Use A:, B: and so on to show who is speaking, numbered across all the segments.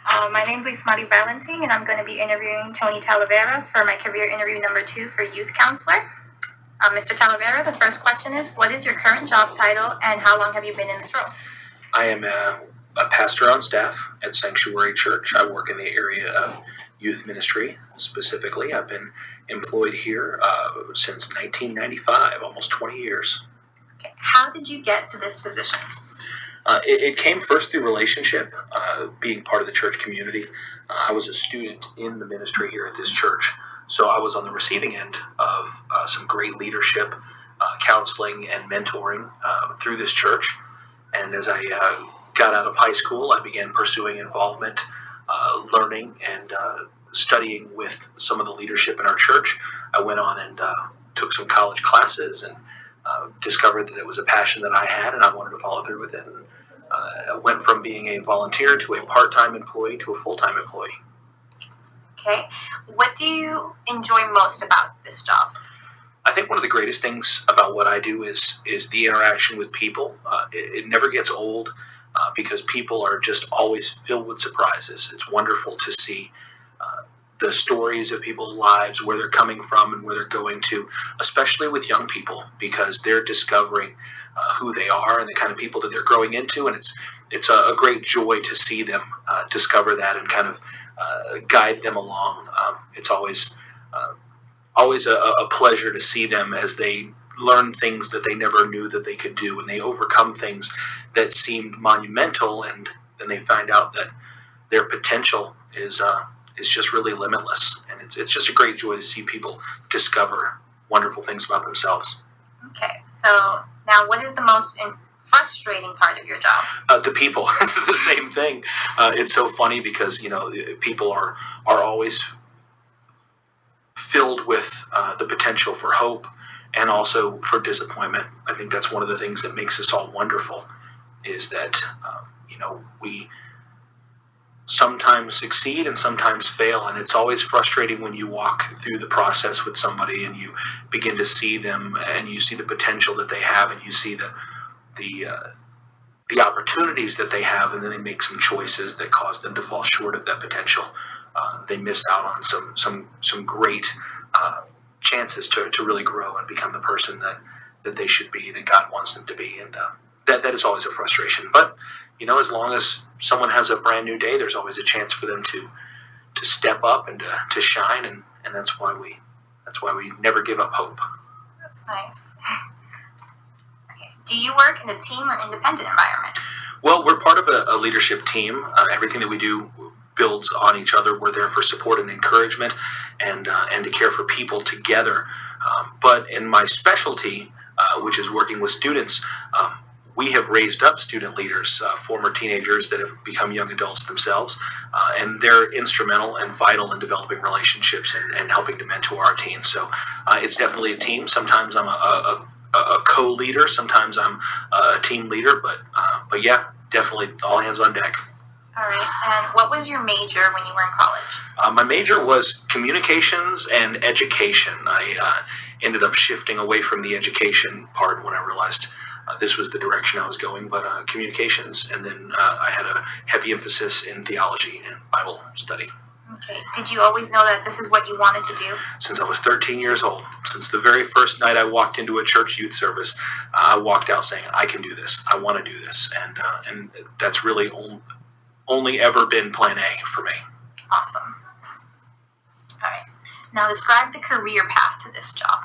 A: My name's Lismari Valentin, and I'm going to be interviewing Tony Talavera for my career interview number 2 for youth counselor. Mr. Talavera, the first question is, what is your current job title, and how long have you been in this role?
B: I am a pastor on staff at Sanctuary Church. I work in the area of youth ministry specifically. I've been employed here since 1995, almost 20 years.
A: Okay. How did you get to this position?
B: It came first through relationship, being part of the church community. I was a student in the ministry here at this church, so I was on the receiving end of some great leadership, counseling, and mentoring through this church. And as I got out of high school, I began pursuing involvement, learning, and studying with some of the leadership in our church. I went on and took some college classes and discovered that it was a passion that I had, and I wanted to follow through with it. And, I went from being a volunteer to a part-time employee to a full-time employee.
A: Okay. What do you enjoy most about this job?
B: I think one of the greatest things about what I do is the interaction with people. It never gets old because people are just always filled with surprises. It's wonderful to see the stories of people's lives, where they're coming from and where they're going to, especially with young people, because they're discovering who they are and the kind of people that they're growing into, and it's a great joy to see them discover that and kind of guide them along. It's always a pleasure to see them as they learn things that they never knew that they could do, and they overcome things that seemed monumental, and then they find out that their potential is just really limitless, and it's just a great joy to see people discover wonderful things about themselves.
A: Okay, so now what is the most frustrating part of your job?
B: The people. It's the same thing. It's so funny because people are always filled with the potential for hope and also for disappointment. I think that's one of the things that makes us all wonderful, is that we sometimes succeed and sometimes fail, and it's always frustrating when you walk through the process with somebody and you begin to see them and you see the potential that they have and you see the opportunities that they have, and then they make some choices that cause them to fall short of that potential. They miss out on some great chances to really grow and become the person that they should be, that God wants them to be, and that is always a frustration. But as long as someone has a brand new day, there's always a chance for them to step up and to shine, and that's why we never give up hope.
A: That's nice. Okay. Do you work in a team or independent environment?
B: Well, we're part of a leadership team. Everything that we do builds on each other. We're there for support and encouragement, and to care for people together. But in my specialty, which is working with students, we have raised up student leaders, former teenagers that have become young adults themselves, and they're instrumental and vital in developing relationships and helping to mentor our teens. So it's definitely a team. Sometimes I'm a co-leader, sometimes I'm a team leader, but yeah, definitely all hands on deck.
A: All right. And what was your major when you were in college?
B: My major was communications and education. I ended up shifting away from the education part when I realized this was the direction I was going, but communications, and then I had a heavy emphasis in theology and Bible study.
A: Okay. Did you always know that this is what you wanted to do?
B: Since I was 13 years old. Since the very first night I walked into a church youth service, I walked out saying, I can do this. I want to do this. And that's really only ever been plan A for me.
A: Awesome. All right. Now describe the career path to this job.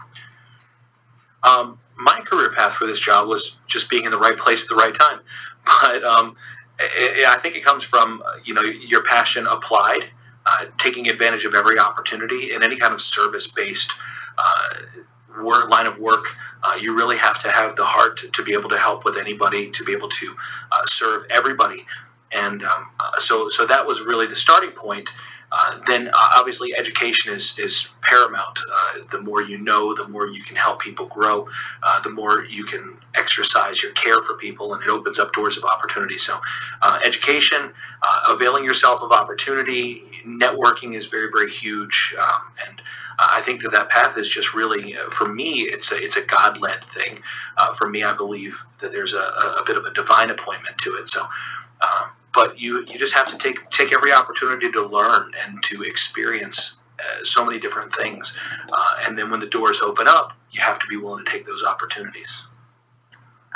B: My career path for this job was just being in the right place at the right time. But I think it comes from, your passion applied, taking advantage of every opportunity in any kind of service-based line of work. You really have to have the heart to be able to help with anybody, to be able to serve everybody. And so that was really the starting point. Then obviously education is paramount. The more you know, the more you can help people grow, the more you can exercise your care for people, and it opens up doors of opportunity. So education, availing yourself of opportunity, networking is very, very huge. And I think that path is just really, for me, it's a God-led thing. For me, I believe that there's a bit of a divine appointment to it. So but you just have to take every opportunity to learn and to experience so many different things. And then when the doors open up, you have to be willing to take those opportunities.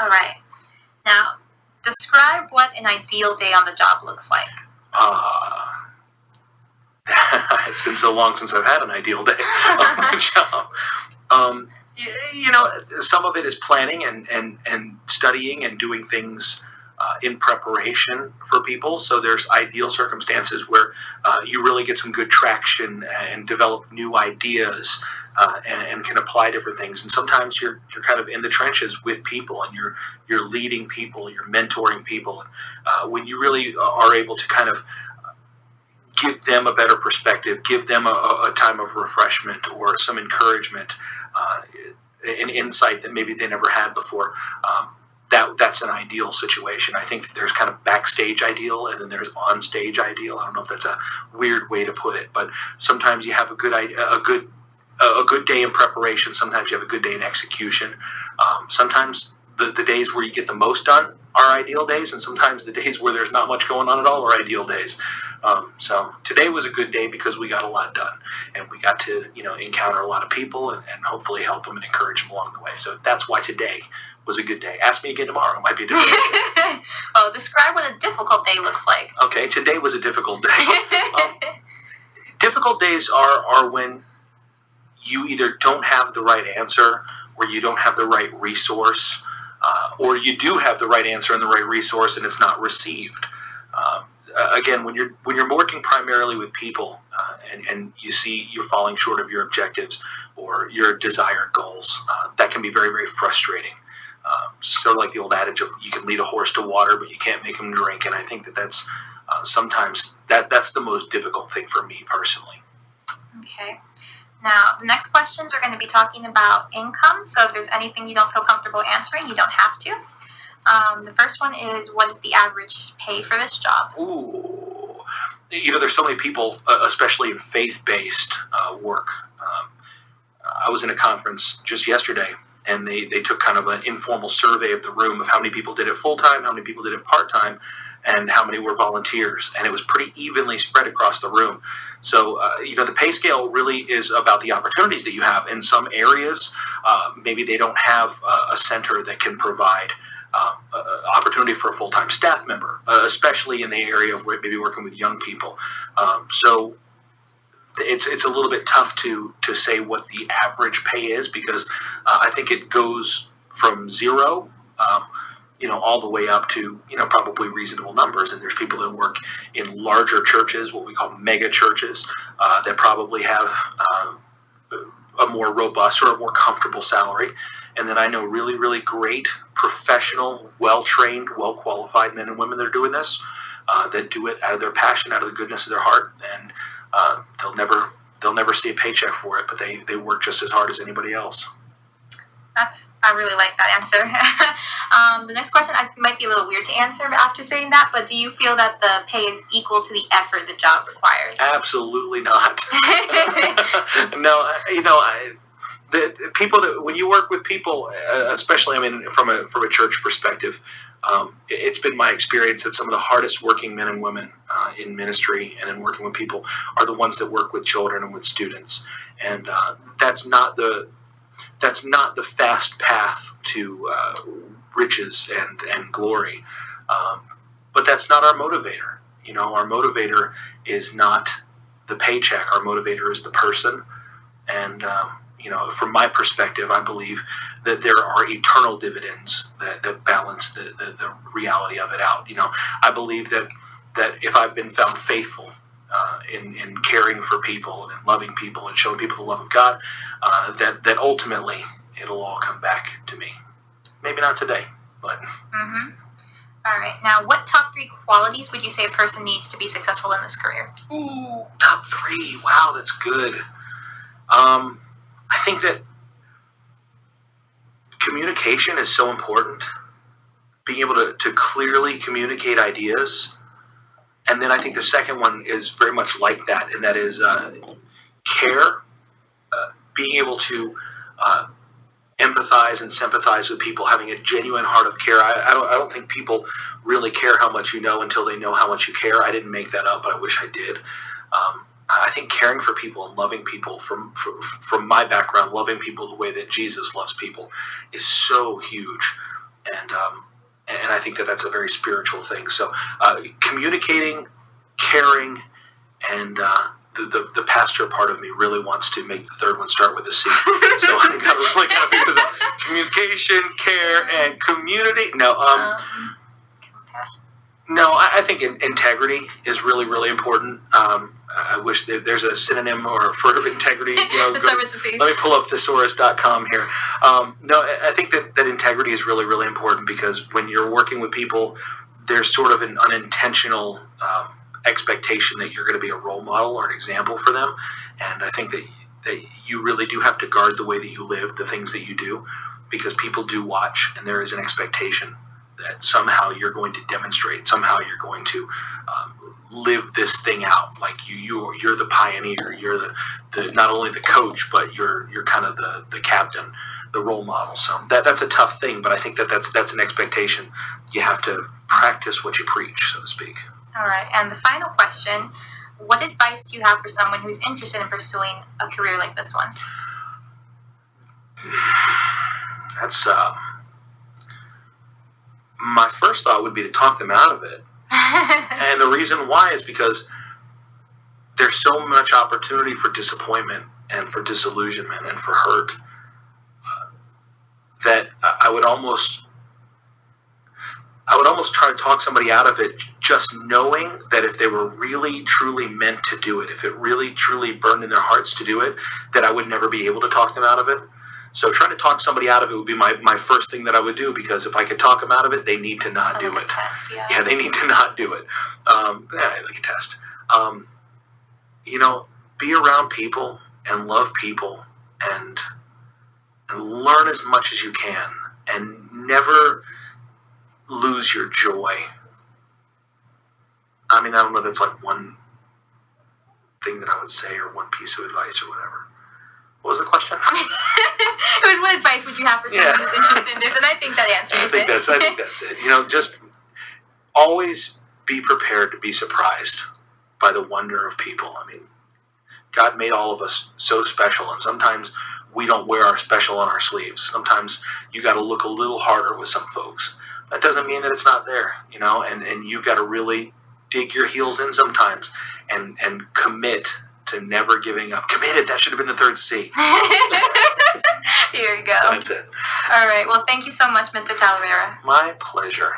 A: All right. Now, describe what an ideal day on the job looks like.
B: It's been so long since I've had an ideal day on my job. Some of it is planning and studying and doing things in preparation for people. So there's ideal circumstances where you really get some good traction and develop new ideas and can apply different things. And sometimes you're kind of in the trenches with people, and you're leading people, you're mentoring people. When you really are able to kind of give them a better perspective, give them a time of refreshment or some encouragement, an insight that maybe they never had before. That's an ideal situation. I think that there's kind of backstage ideal, and then there's on-stage ideal. I don't know if that's a weird way to put it, but sometimes you have a good day in preparation. Sometimes you have a good day in execution. Sometimes the days where you get the most done are ideal days, and sometimes the days where there's not much going on at all are ideal days. So today was a good day because we got a lot done, and we got to encounter a lot of people and hopefully help them and encourage them along the way. So that's why today was a good day. Ask me again tomorrow; it might be a different answer.
A: Well, describe what a difficult day looks like.
B: Okay, today was a difficult day. Difficult days are when you either don't have the right answer, or you don't have the right resource, or you do have the right answer and the right resource and it's not received. Again, when you're working primarily with people and you see you're falling short of your objectives or your desired goals, that can be very, very frustrating. Sort of like the old adage of you can lead a horse to water, but you can't make him drink. And I think that's sometimes that's the most difficult thing for me personally.
A: Okay. Now, the next questions are going to be talking about income. So if there's anything you don't feel comfortable answering, you don't have to. The first one is, what is the average pay for this job?
B: Ooh. There's so many people, especially in faith-based work. I was in a conference just yesterday, and they took kind of an informal survey of the room of how many people did it full-time, how many people did it part-time, and how many were volunteers. And it was pretty evenly spread across the room. So, the pay scale really is about the opportunities that you have. In some areas, maybe they don't have a center that can provide opportunity for a full-time staff member, especially in the area where maybe working with young people. So it's a little bit tough to say what the average pay is, because I think it goes from zero all the way up to, probably reasonable numbers. And there's people that work in larger churches, what we call mega churches, that probably have a more robust or a more comfortable salary. And then I know really, really great, professional, well-trained, well-qualified men and women that are doing this, that do it out of their passion, out of the goodness of their heart. And they'll never see a paycheck for it, but they work just as hard as anybody else.
A: I really like that answer. The next question might be a little weird to answer after saying that, but do you feel that the pay is equal to the effort the job requires?
B: Absolutely not. No, the people that, when you work with people, especially, from a church perspective, it's been my experience that some of the hardest working men and women in ministry and in working with people are the ones that work with children and with students. And that's not the fast path to riches and glory. But that's not our motivator. Our motivator is not the paycheck. Our motivator is the person. And, from my perspective, I believe that there are eternal dividends that balance the reality of it out. I believe that if I've been found faithful in caring for people and loving people and showing people the love of God, that ultimately it'll all come back to me. Maybe not today, but.
A: Mm-hmm. All right. Now, what top 3 qualities would you say a person needs to be successful in this career?
B: Ooh, top 3. Wow, that's good. I think that communication is so important. Being able to clearly communicate ideas. And then I think the second one is very much like that, and that is care. Being able to empathize and sympathize with people, having a genuine heart of care. I don't think people really care how much you know until they know how much you care. I didn't make that up, but I wish I did. I think caring for people and loving people, from my background, loving people the way that Jesus loves people, is so huge, and I think that that's a very spiritual thing. So communicating, caring, and the pastor part of me really wants to make the third one start with a C. So I'm really got to think of communication, care, and community. No, I think integrity is really, really important. I wish there's a synonym for integrity. Let me pull up thesaurus.com here. No, I think that integrity is really, really important, because when you're working with people, there's sort of an unintentional expectation that you're going to be a role model or an example for them. And I think that you really do have to guard the way that you live, the things that you do, because people do watch, and there is an expectation that somehow you're going to demonstrate, somehow you're going to live this thing out. Like you're the pioneer, you're the not only the coach, but you're kind of the captain, the role model. So that's a tough thing, but I think that's an expectation. You have to practice what you preach, so to speak.
A: All right, and the final question: what advice do you have for someone who's interested in pursuing a career like this one?
B: That's my first thought would be to talk them out of it. And the reason why is because there's so much opportunity for disappointment and for disillusionment and for hurt that I would almost try to talk somebody out of it, just knowing that if they were really truly meant to do it, if it really truly burned in their hearts to do it, that I would never be able to talk them out of it. So trying to talk somebody out of it would be my first thing that I would do, because if I could talk them out of it, they need to not do it.
A: Test, yeah.
B: Yeah, they need to not do it. Like a test. Be around people and love people and learn as much as you can, and never lose your joy. I mean, I don't know if that's like one thing that I would say or one piece of advice or whatever. What was the question?
A: It was, what advice would you have for someone who's interested in this? And I think that answers
B: I think that's it. Just always be prepared to be surprised by the wonder of people. I mean, God made all of us so special, and sometimes we don't wear our special on our sleeves. Sometimes you got to look a little harder with some folks. That doesn't mean that it's not there, and you've got to really dig your heels in sometimes and commit to never giving up. Committed, that should have been the third C.
A: Here you go.
B: That's it.
A: All right. Well, thank you so much, Mr. Talavera.
B: My pleasure.